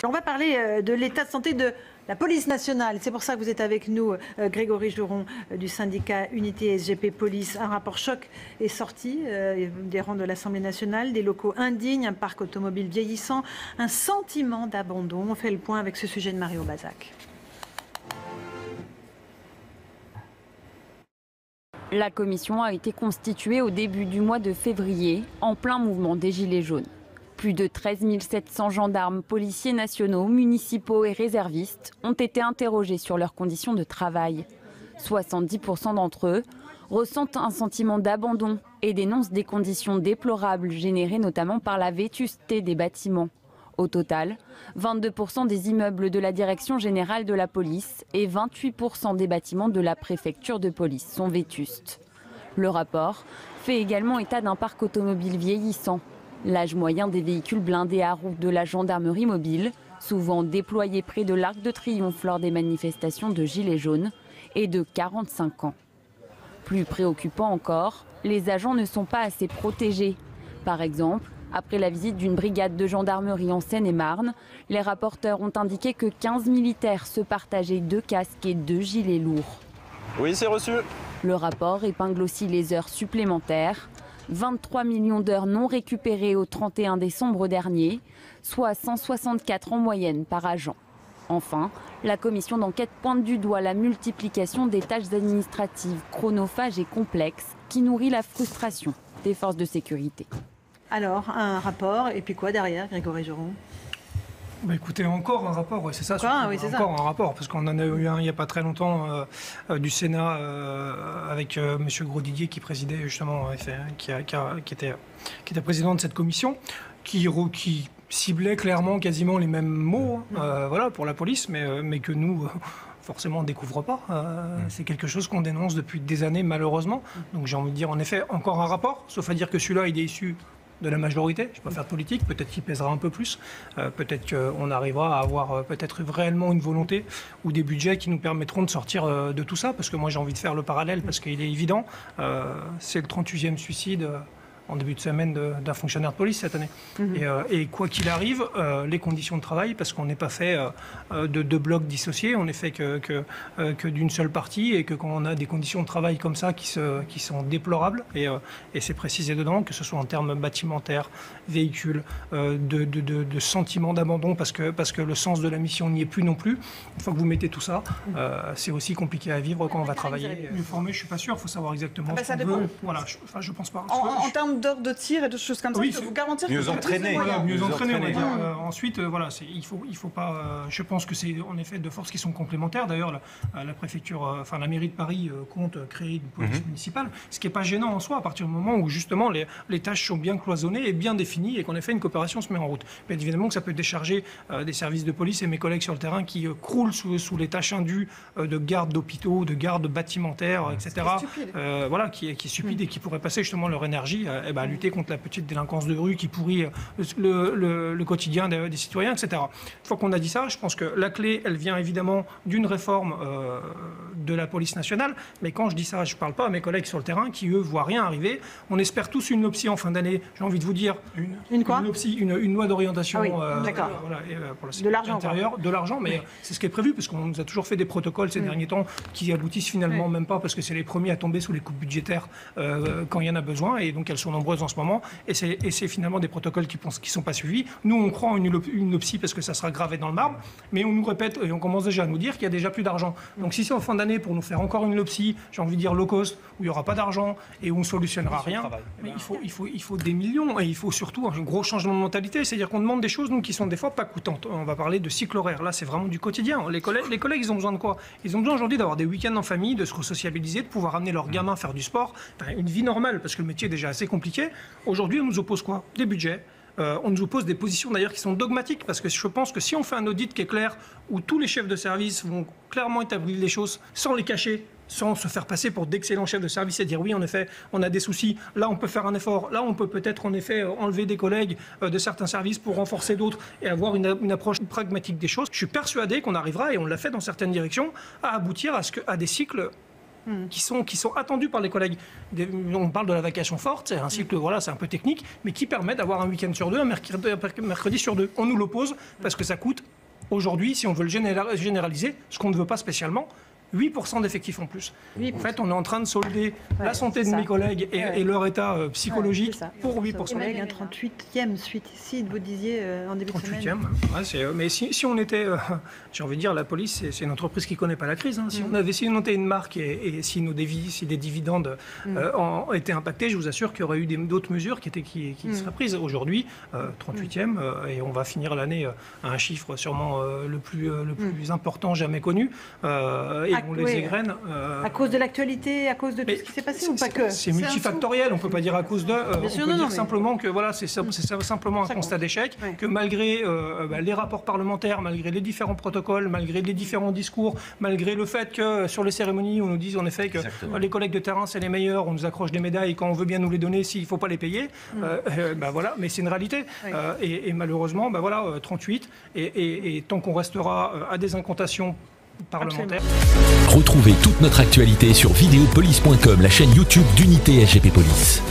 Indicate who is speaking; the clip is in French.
Speaker 1: On va parler de l'état de santé de la police nationale. C'est pour ça que vous êtes avec nous, Grégory Joron, du syndicat Unité SGP Police. Un rapport choc est sorti des rangs de l'Assemblée nationale, des locaux indignes, un parc automobile vieillissant, un sentiment d'abandon. On fait le point avec ce sujet de Mario Bazac.
Speaker 2: La commission a été constituée au début du mois de février, en plein mouvement des Gilets jaunes. Plus de 13 700 gendarmes, policiers nationaux, municipaux et réservistes ont été interrogés sur leurs conditions de travail. 70% d'entre eux ressentent un sentiment d'abandon et dénoncent des conditions déplorables générées notamment par la vétusté des bâtiments. Au total, 22% des immeubles de la Direction générale de la police et 28% des bâtiments de la préfecture de police sont vétustes. Le rapport fait également état d'un parc automobile vieillissant. L'âge moyen des véhicules blindés à roues de la gendarmerie mobile, souvent déployés près de l'Arc de Triomphe lors des manifestations de Gilets jaunes, est de 45 ans. Plus préoccupant encore, les agents ne sont pas assez protégés. Par exemple, après la visite d'une brigade de gendarmerie en Seine-et-Marne, les rapporteurs ont indiqué que 15 militaires se partageaient 2 casques et 2 gilets lourds.
Speaker 3: Oui, c'est reçu.
Speaker 2: Le rapport épingle aussi les heures supplémentaires. 23 millions d'heures non récupérées au 31 décembre dernier, soit 164 en moyenne par agent. Enfin, la commission d'enquête pointe du doigt la multiplication des tâches administratives chronophages et complexes qui nourrit la frustration des forces de sécurité.
Speaker 1: Alors, un rapport, et puis quoi derrière, Grégory Joron ?
Speaker 4: Bah écoutez, encore un rapport, ouais, c'est ça. Encore un rapport, parce qu'on en a eu un il n'y a pas très longtemps du Sénat avec M. Grosdidier qui présidait justement, qui était président de cette commission, qui ciblait clairement quasiment les mêmes mots voilà, pour la police, mais que nous... forcément on ne découvre pas. C'est quelque chose qu'on dénonce depuis des années malheureusement. Donc j'ai envie de dire en effet encore un rapport, sauf à dire que celui-là il est issu de la majorité. Je ne vais pas faire de politique, peut-être qu'il pèsera un peu plus. Peut-être qu'on arrivera à avoir peut-être réellement une volonté ou des budgets qui nous permettront de sortir de tout ça. Parce que moi j'ai envie de faire le parallèle parce qu'il est évident. C'est le 38e suicide en début de semaine d'un fonctionnaire de police cette année. Et quoi qu'il arrive, les conditions de travail, parce qu'on n'est pas fait de 2 blocs dissociés, on n'est fait que d'une seule partie, et que quand on a des conditions de travail comme ça qui sont déplorables, et c'est précisé dedans, que ce soit en termes bâtimentaires, véhicules, de sentiments d'abandon, parce que le sens de la mission n'y est plus non plus. Une fois que vous mettez tout ça, c'est aussi compliqué à vivre quand on va travailler. Mieux formé, je ne suis pas sûr, il faut savoir exactement ce qu'on veut. Voilà, je pense pas.
Speaker 1: En termes d'heures de tir et de choses comme ça,
Speaker 4: oui,
Speaker 1: je peux vous garantir
Speaker 3: mieux entraîné.
Speaker 4: Voilà, mieux entraîné, on va dire. Ensuite, voilà, il faut pas. Je pense que c'est en effet 2 forces qui sont complémentaires. D'ailleurs, la préfecture, la mairie de Paris compte créer une police municipale, ce qui n'est pas gênant en soi à partir du moment où justement les tâches sont bien cloisonnées et bien définies et qu'en effet une coopération se met en route. Mais évidemment que ça peut décharger des services de police et mes collègues sur le terrain qui croulent sous les tâches indues de garde d'hôpitaux, de garde bâtimentaires, etc. Voilà, qui est stupide et qui pourrait passer justement leur énergie à lutter contre la petite délinquance de rue qui pourrit le quotidien des citoyens, etc. Une fois qu'on a dit ça, je pense que la clé, elle vient évidemment d'une réforme de la police nationale. Mais quand je dis ça, je ne parle pas à mes collègues sur le terrain qui, eux, voient rien arriver. On espère tous une LOPSI en fin d'année. J'ai envie de vous dire...
Speaker 1: Une quoi ?
Speaker 4: Une LOPSI, une loi d'orientation
Speaker 1: pour
Speaker 4: la sécurité intérieure. De l'argent, mais c'est ce qui est prévu, parce qu'on nous a toujours fait des protocoles ces derniers temps qui aboutissent finalement même pas, parce que c'est les premiers à tomber sous les coupes budgétaires quand il y en a besoin. Et donc, elles sont nombreuses en ce moment, et c'est finalement des protocoles qui ne sont pas suivis. Nous, on croit en une LOPSI parce que ça sera gravé dans le marbre, mais on nous répète, et on commence déjà à nous dire qu'il n'y a déjà plus d'argent. Donc si c'est en fin d'année pour nous faire encore une LOPSI, j'ai envie de dire low cost, où il n'y aura pas d'argent et où on ne solutionnera rien, mais il faut des millions, et il faut surtout un gros changement de mentalité, c'est-à-dire qu'on demande des choses qui sont des fois pas coûtantes. On va parler de cycle horaire, là c'est vraiment du quotidien. Les collègues, ils ont besoin de quoi? Ils ont besoin aujourd'hui d'avoir des week-ends en famille, de se resociabiliser, de pouvoir amener leurs gamins faire du sport, une vie normale, parce que le métier est déjà assez compliqué. Aujourd'hui, on nous oppose quoi? Des budgets. On nous oppose des positions d'ailleurs qui sont dogmatiques, parce que je pense que si on fait un audit qui est clair, où tous les chefs de service vont clairement établir les choses sans les cacher, sans se faire passer pour d'excellents chefs de service et dire oui, en effet, on a des soucis, là on peut faire un effort, là on peut peut-être en effet enlever des collègues de certains services pour renforcer d'autres et avoir une approche pragmatique des choses. Je suis persuadé qu'on arrivera, et on l'a fait dans certaines directions, à aboutir à des cycles qui sont attendus par les collègues. On parle de la vacation forte, c'est un cycle, voilà, c'est un peu technique, mais qui permet d'avoir un week-end sur 2, un mercredi sur 2. On nous l'oppose parce que ça coûte, aujourd'hui, si on veut le généraliser, ce qu'on ne veut pas spécialement, 8% d'effectifs en plus. En fait, on est en train de solder la santé de mes collègues et leur état psychologique pour 8%.
Speaker 1: Un 38e suite ici, vous disiez en début de semaine.
Speaker 4: 38e, mais si on était, j'ai envie de dire, la police, c'est une entreprise qui ne connaît pas la crise. Si on était une marque et si des dividendes ont été impactés, je vous assure qu'il y aurait eu d'autres mesures qui seraient prises. Aujourd'hui, 38e, et on va finir l'année à un chiffre sûrement le plus important jamais connu. On les égrène.
Speaker 1: À cause de l'actualité, à cause de tout ce qui s'est passé ou pas que?
Speaker 4: C'est multifactoriel, on ne peut pas dire à cause de. On peut dire simplement que voilà, c'est simplement un constat d'échec, que malgré les rapports parlementaires, malgré les différents protocoles, malgré les différents discours, malgré le fait que sur les cérémonies, on nous dise en effet que les collègues de terrain, c'est les meilleurs, on nous accroche des médailles quand on veut bien nous les donner, s'il ne faut pas les payer, voilà, mais c'est une réalité. Et malheureusement, 38, et tant qu'on restera à des incantations parlementaire.
Speaker 3: Retrouvez toute notre actualité sur videopolice.com, la chaîne YouTube d'Unité SGP Police.